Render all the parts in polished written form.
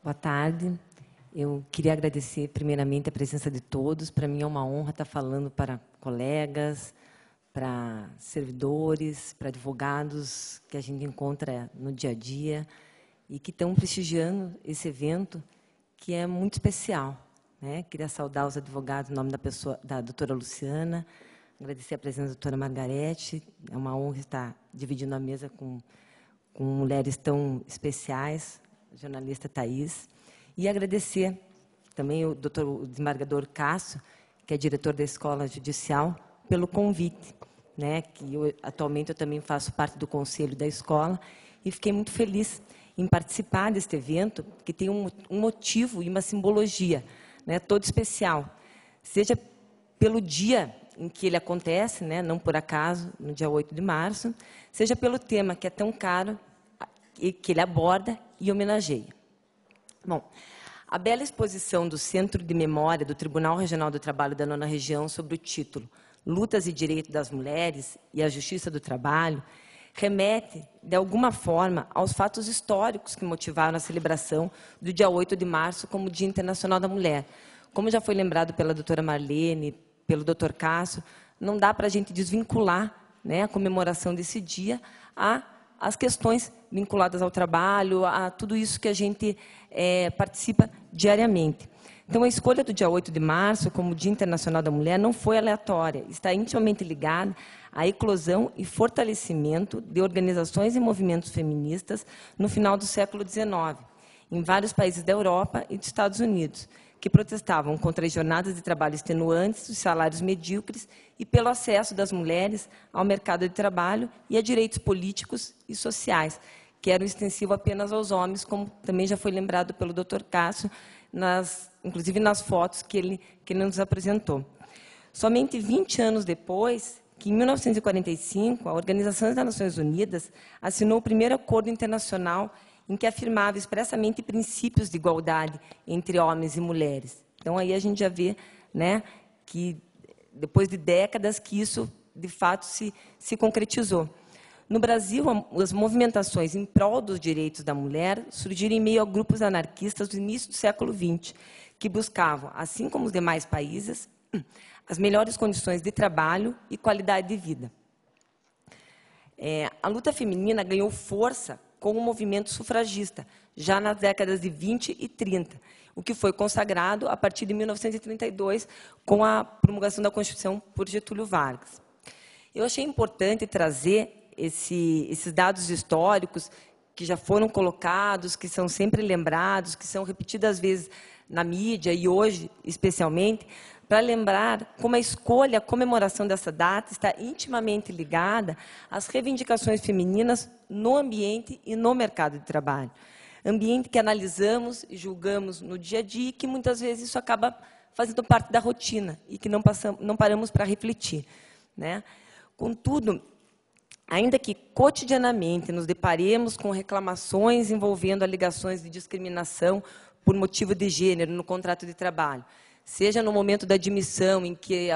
Boa tarde. Eu queria agradecer, primeiramente, a presença de todos. Para mim é uma honra estar falando para colegas, para servidores, para advogados que a gente encontra no dia a dia e que estão prestigiando esse evento, que é muito especial, né? Queria saudar os advogados em nome da doutora Luciana, agradecer a presença da doutora Margarete. É uma honra estar dividindo a mesa com mulheres tão especiais, a jornalista Thaís, e agradecer também o doutor desembargador Cássio, que é diretor da Escola Judicial, pelo convite, né? Que atualmente eu também faço parte do conselho da escola, e fiquei muito feliz em participar deste evento, que tem um motivo e uma simbologia, né, todo especial, seja pelo dia em que ele acontece, né, não por acaso, no dia 8 de março, seja pelo tema que é tão caro, e que ele aborda e homenageia. Bom, a bela exposição do Centro de Memória do Tribunal Regional do Trabalho da 9ª Região sobre o título Lutas e Direitos das Mulheres e a Justiça do Trabalho remete, de alguma forma, aos fatos históricos que motivaram a celebração do dia 8 de março como Dia Internacional da Mulher. Como já foi lembrado pela doutora Marlene, pelo doutor Cássio, não dá para a gente desvincular, né, a comemoração desse dia às questões vinculadas ao trabalho, a tudo isso que a gente participa diariamente. Então, a escolha do dia 8 de março como Dia Internacional da Mulher não foi aleatória, está intimamente ligada à eclosão e fortalecimento de organizações e movimentos feministas no final do século XIX, em vários países da Europa e dos Estados Unidos, que protestavam contra as jornadas de trabalho extenuantes, os salários medíocres e pelo acesso das mulheres ao mercado de trabalho e a direitos políticos e sociais, que eram extensivos apenas aos homens, como também já foi lembrado pelo Dr. Cássio, inclusive nas fotos que ele nos apresentou. Somente 20 anos depois, que em 1945, a Organização das Nações Unidas assinou o primeiro acordo internacional em que afirmava expressamente princípios de igualdade entre homens e mulheres. Então, aí a gente já vê, né, que, depois de décadas, que isso, de fato, se concretizou. No Brasil, as movimentações em prol dos direitos da mulher surgiram em meio a grupos anarquistas do início do século XX, que buscavam, assim como os demais países, as melhores condições de trabalho e qualidade de vida. A luta feminina ganhou força com o movimento sufragista, já nas décadas de 20 e 30, o que foi consagrado a partir de 1932, com a promulgação da Constituição por Getúlio Vargas. Eu achei importante trazer esses dados históricos que já foram colocados, que são sempre lembrados, que são repetidos às vezes na mídia e hoje, especialmente, para lembrar como a escolha, a comemoração dessa data está intimamente ligada às reivindicações femininas no ambiente e no mercado de trabalho. Ambiente que analisamos e julgamos no dia a dia e que, muitas vezes, isso acaba fazendo parte da rotina e que não paramos para refletir, né? Contudo, ainda que cotidianamente nos deparemos com reclamações envolvendo alegações de discriminação por motivo de gênero no contrato de trabalho, seja no momento da admissão, em que,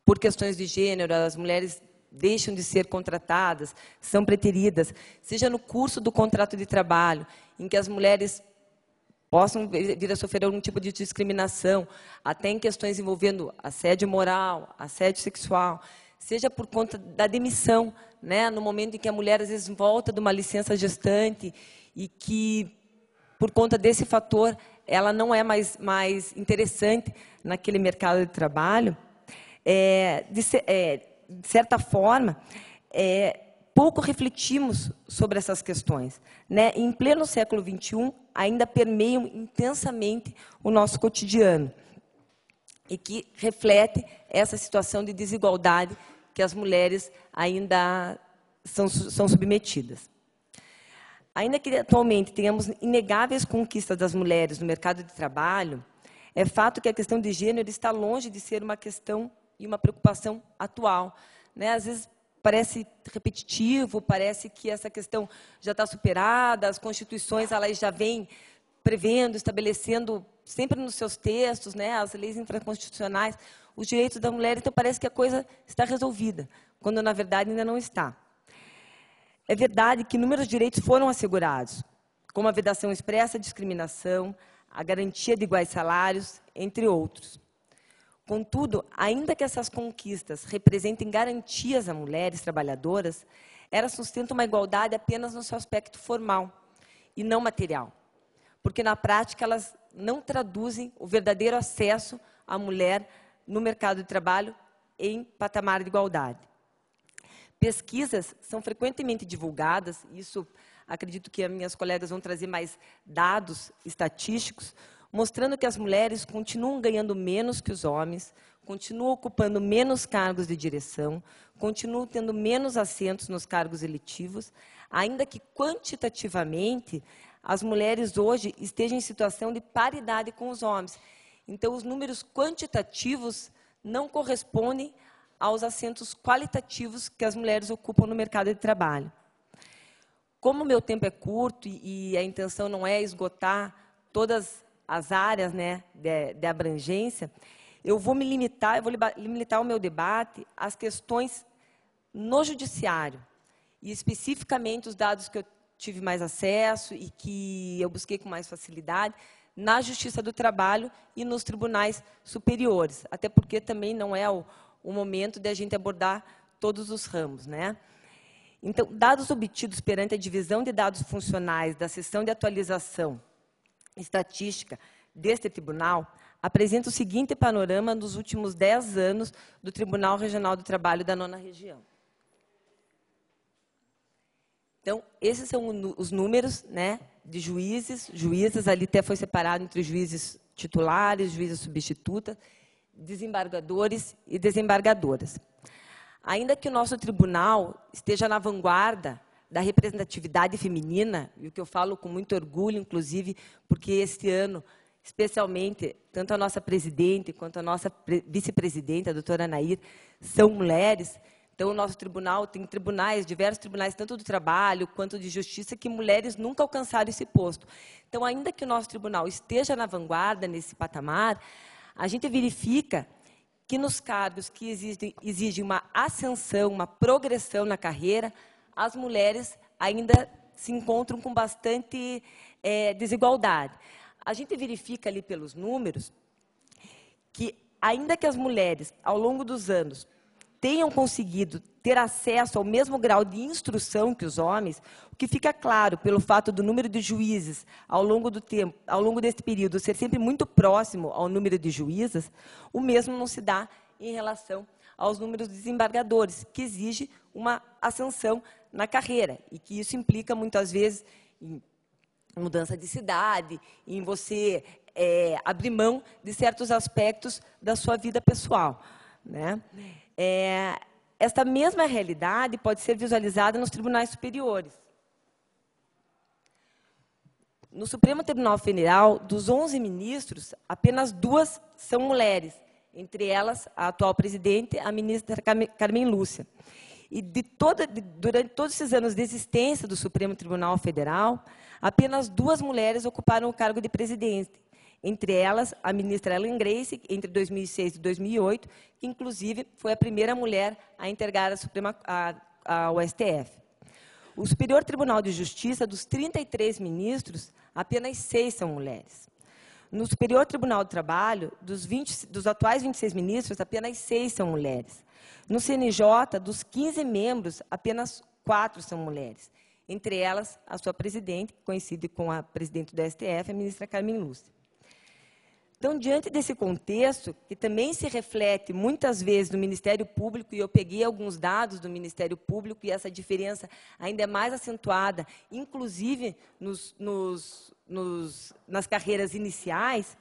por questões de gênero, as mulheres deixam de ser contratadas, são preteridas, seja no curso do contrato de trabalho, em que as mulheres possam vir a sofrer algum tipo de discriminação, até em questões envolvendo assédio moral, assédio sexual, seja por conta da demissão, né, no momento em que a mulher, às vezes, volta de uma licença gestante e que, por conta desse fator, ela não é mais interessante naquele mercado de trabalho, de certa forma, pouco refletimos sobre essas questões, né? Em pleno século XXI, ainda permeiam intensamente o nosso cotidiano e que reflete essa situação de desigualdade que as mulheres ainda são submetidas. Ainda que atualmente tenhamos inegáveis conquistas das mulheres no mercado de trabalho, é fato que a questão de gênero está longe de ser uma questão e uma preocupação atual, né? Às vezes parece repetitivo, parece que essa questão já está superada, as constituições elas já vêm prevendo, estabelecendo, sempre nos seus textos, né, as leis infraconstitucionais, os direitos da mulher, então parece que a coisa está resolvida, quando, na verdade, ainda não está. É verdade que inúmeros direitos foram assegurados, como a vedação expressa à discriminação, a garantia de iguais salários, entre outros. Contudo, ainda que essas conquistas representem garantias a mulheres trabalhadoras, elas sustentam uma igualdade apenas no seu aspecto formal e não material, porque, na prática, elas não traduzem o verdadeiro acesso à mulher no mercado de trabalho em patamar de igualdade. Pesquisas são frequentemente divulgadas, isso acredito que as minhas colegas vão trazer mais dados estatísticos, mostrando que as mulheres continuam ganhando menos que os homens, continuam ocupando menos cargos de direção, continuam tendo menos assentos nos cargos eletivos, ainda que quantitativamente as mulheres hoje estejam em situação de paridade com os homens. Então, os números quantitativos não correspondem aos assentos qualitativos que as mulheres ocupam no mercado de trabalho. Como o meu tempo é curto e a intenção não é esgotar todas as áreas, né, de abrangência, eu vou limitar o meu debate às questões no judiciário, e especificamente os dados que eu tive mais acesso e que eu busquei com mais facilidade na Justiça do Trabalho e nos tribunais superiores, até porque também não é o momento de a gente abordar todos os ramos, né? Então, dados obtidos perante a divisão de dados funcionais da seção de atualização estatística deste tribunal apresenta o seguinte panorama dos últimos 10 anos do Tribunal Regional do Trabalho da 9ª Região. Então, esses são os números, né, de juízes, ali até foi separado entre juízes titulares, juízes substitutas, desembargadores e desembargadoras. Ainda que o nosso tribunal esteja na vanguarda da representatividade feminina, e o que eu falo com muito orgulho, inclusive, porque este ano, especialmente, tanto a nossa presidente quanto a nossa vice-presidente, a doutora Anair, são mulheres. Então, o nosso tribunal tem tribunais, diversos tribunais, tanto do trabalho quanto de justiça, que mulheres nunca alcançaram esse posto. Então, ainda que o nosso tribunal esteja na vanguarda nesse patamar, a gente verifica que nos cargos que exigem uma ascensão, uma progressão na carreira, as mulheres ainda se encontram com bastante desigualdade. A gente verifica ali pelos números que, ainda que as mulheres, ao longo dos anos, tenham conseguido ter acesso ao mesmo grau de instrução que os homens, o que fica claro pelo fato do número de juízes ao longo do tempo, ao longo desse período, ser sempre muito próximo ao número de juízas, o mesmo não se dá em relação aos números de desembargadores, que exige uma ascensão na carreira, e que isso implica, muitas vezes, em mudança de cidade, em você abrir mão de certos aspectos da sua vida pessoal, né? Esta mesma realidade pode ser visualizada nos tribunais superiores. No Supremo Tribunal Federal, dos 11 ministros, apenas 2 são mulheres, entre elas a atual presidente, a ministra Carmen Lúcia. E durante todos esses anos de existência do Supremo Tribunal Federal, apenas 2 mulheres ocuparam o cargo de presidente, entre elas a ministra Ellen Grace, entre 2006 e 2008, que, inclusive, foi a primeira mulher a integrar ao STF. O Superior Tribunal de Justiça, dos 33 ministros, apenas 6 são mulheres. No Superior Tribunal do Trabalho, dos atuais 26 ministros, apenas 6 são mulheres. No CNJ, dos 15 membros, apenas 4 são mulheres. Entre elas, a sua presidente, conhecida como a presidente do STF, a ministra Carmen Lúcia. Então, diante desse contexto, que também se reflete muitas vezes no Ministério Público, e eu peguei alguns dados do Ministério Público, e essa diferença ainda é mais acentuada, inclusive nas carreiras iniciais,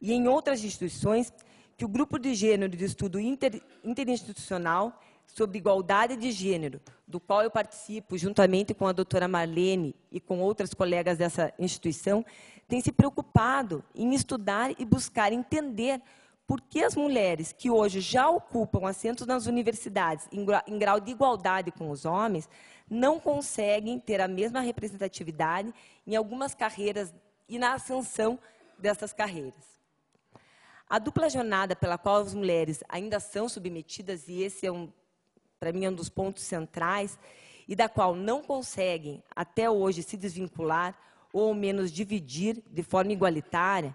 e em outras instituições, que o Grupo de Gênero de Estudo Interinstitucional sobre Igualdade de Gênero, do qual eu participo juntamente com a doutora Marlene e com outras colegas dessa instituição, tem se preocupado em estudar e buscar entender por que as mulheres que hoje já ocupam assentos nas universidades em grau de igualdade com os homens não conseguem ter a mesma representatividade em algumas carreiras e na ascensão dessas carreiras. A dupla jornada pela qual as mulheres ainda são submetidas, e esse para mim, é um dos pontos centrais, e da qual não conseguem, até hoje, se desvincular, ou ao menos dividir de forma igualitária,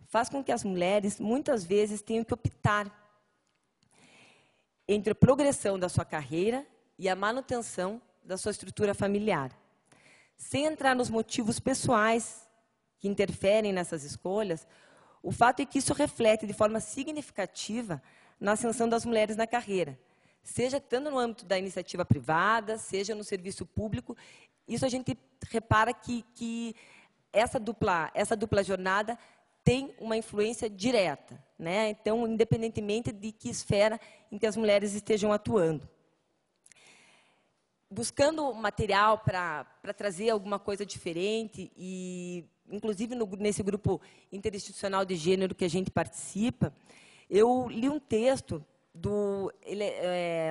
faz com que as mulheres, muitas vezes, tenham que optar entre a progressão da sua carreira e a manutenção da sua estrutura familiar. Sem entrar nos motivos pessoais que interferem nessas escolhas, o fato é que isso reflete de forma significativa na ascensão das mulheres na carreira, seja tanto no âmbito da iniciativa privada, seja no serviço público. Isso a gente repara que essa dupla jornada tem uma influência direta, né? Então, independentemente de que esfera em que as mulheres estejam atuando. Buscando material para trazer alguma coisa diferente, e inclusive nesse grupo interinstitucional de gênero que a gente participa, eu li um texto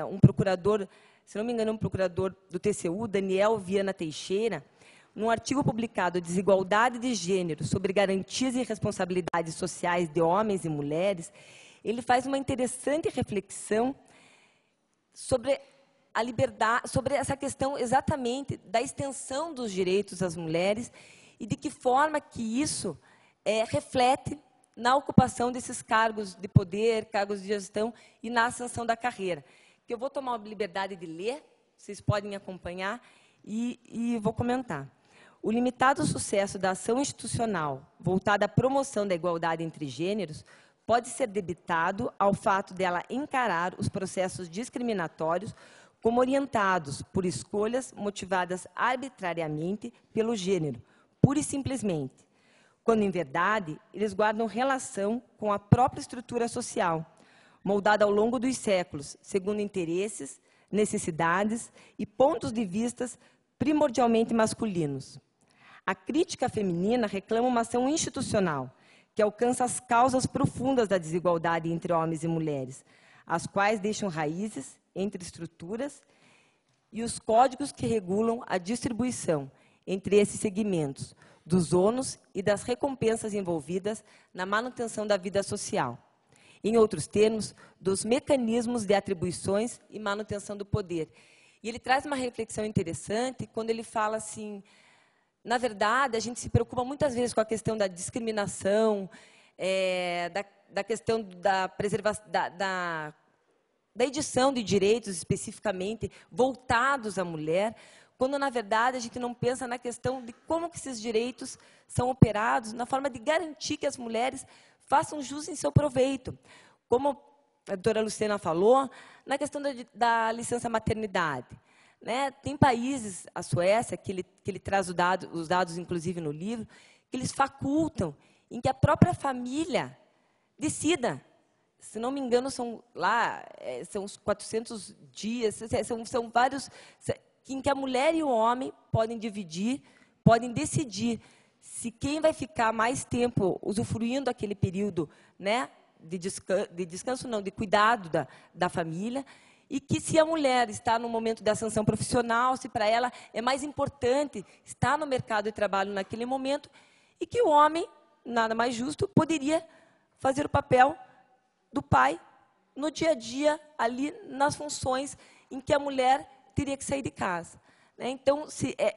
um procurador, se não me engano, um procurador do TCU, Daniel Viana Teixeira, num artigo publicado Desigualdade de Gênero sobre Garantias e Responsabilidades Sociais de Homens e Mulheres. Ele faz uma interessante reflexão sobre a liberdade, sobre essa questão exatamente da extensão dos direitos às mulheres e de que forma que isso reflete na ocupação desses cargos de poder, cargos de gestão e na ascensão da carreira. Que eu vou tomar a liberdade de ler, vocês podem acompanhar, e vou comentar. O limitado sucesso da ação institucional voltada à promoção da igualdade entre gêneros pode ser debitado ao fato dela encarar os processos discriminatórios como orientados por escolhas motivadas arbitrariamente pelo gênero, pura e simplesmente, quando, em verdade, eles guardam relação com a própria estrutura social, moldada ao longo dos séculos, segundo interesses, necessidades e pontos de vista primordialmente masculinos. A crítica feminina reclama uma ação institucional que alcança as causas profundas da desigualdade entre homens e mulheres, as quais deixam raízes entre estruturas e os códigos que regulam a distribuição entre esses segmentos, dos ônus e das recompensas envolvidas na manutenção da vida social. Em outros termos, dos mecanismos de atribuições e manutenção do poder. E ele traz uma reflexão interessante quando ele fala assim, na verdade, a gente se preocupa muitas vezes com a questão da discriminação, da questão da preservação, da edição de direitos especificamente voltados à mulher, quando, na verdade, a gente não pensa na questão de como que esses direitos são operados, na forma de garantir que as mulheres façam jus em seu proveito. Como a doutora Luciana falou, na questão da licença maternidade. Né? Tem países, a Suécia, que ele traz os dados, inclusive, no livro, que eles facultam em que a própria família decida. Se não me engano, são uns 400 dias, são vários, em que a mulher e o homem podem dividir, podem decidir se quem vai ficar mais tempo usufruindo daquele período, né, de descanso, não, de cuidado da família, e que se a mulher está no momento da ascensão profissional, se para ela é mais importante estar no mercado de trabalho naquele momento, e que o homem, nada mais justo, poderia fazer o papel do pai no dia a dia, ali nas funções em que a mulher teria que sair de casa. Né? Então,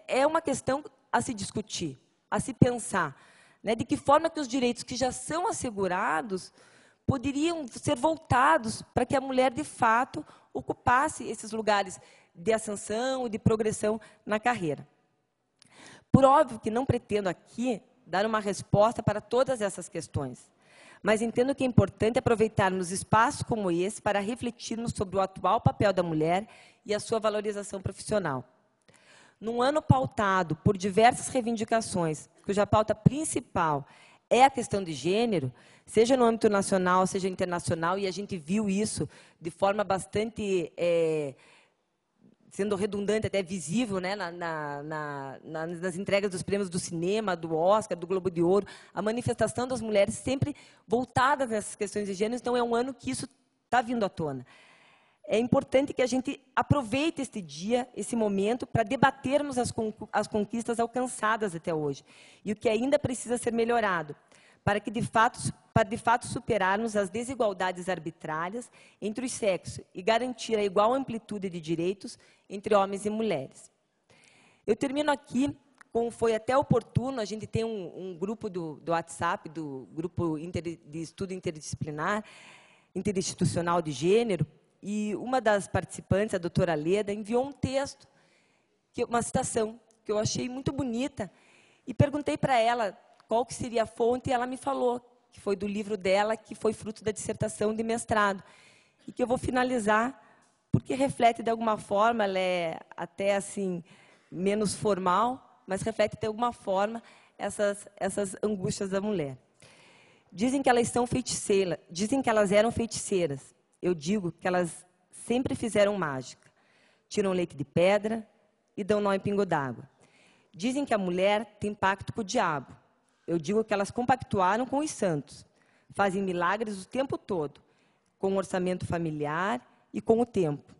é uma questão a se discutir, a se pensar, né? De que forma que os direitos que já são assegurados poderiam ser voltados para que a mulher, de fato, ocupasse esses lugares de ascensão e de progressão na carreira. Por óbvio que não pretendo aqui dar uma resposta para todas essas questões, mas entendo que é importante aproveitarmos espaços como esse para refletirmos sobre o atual papel da mulher e a sua valorização profissional. Num ano pautado por diversas reivindicações, cuja pauta principal é a questão de gênero, seja no âmbito nacional, seja internacional, e a gente viu isso de forma bastante, sendo redundante, até visível, né, nas entregas dos prêmios do cinema, do Oscar, do Globo de Ouro, a manifestação das mulheres sempre voltadas nessas questões de gênero. Então, é um ano que isso está vindo à tona. É importante que a gente aproveite este dia, esse momento, para debatermos as conquistas alcançadas até hoje e o que ainda precisa ser melhorado, para de fato superarmos as desigualdades arbitrárias entre os sexos e garantir a igual amplitude de direitos entre homens e mulheres. Eu termino aqui como foi até oportuno, a gente tem um grupo do WhatsApp, do Grupo de Estudo Interdisciplinar, Interinstitucional de Gênero, e uma das participantes, a doutora Leda, enviou um texto, uma citação, que eu achei muito bonita, e perguntei para ela qual que seria a fonte, e ela me falou que foi do livro dela, que foi fruto da dissertação de mestrado, e que eu vou finalizar, porque reflete, de alguma forma, ela é até assim, menos formal, mas reflete, de alguma forma, essas angústias da mulher. Dizem que elas são feiticeiras, dizem que elas eram feiticeiras. Eu digo que elas sempre fizeram mágica. Tiram leite de pedra e dão nó em pingo d'água. Dizem que a mulher tem pacto com o diabo. Eu digo que elas compactuaram com os santos. Fazem milagres o tempo todo, com o orçamento familiar e com o tempo.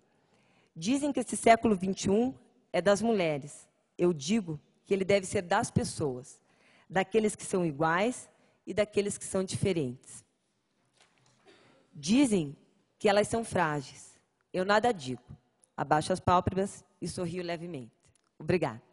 Dizem que esse século XXI é das mulheres. Eu digo que ele deve ser das pessoas, daqueles que são iguais e daqueles que são diferentes. Dizem que elas são frágeis. Eu nada digo. Abaixo as pálpebras e sorrio levemente. Obrigada.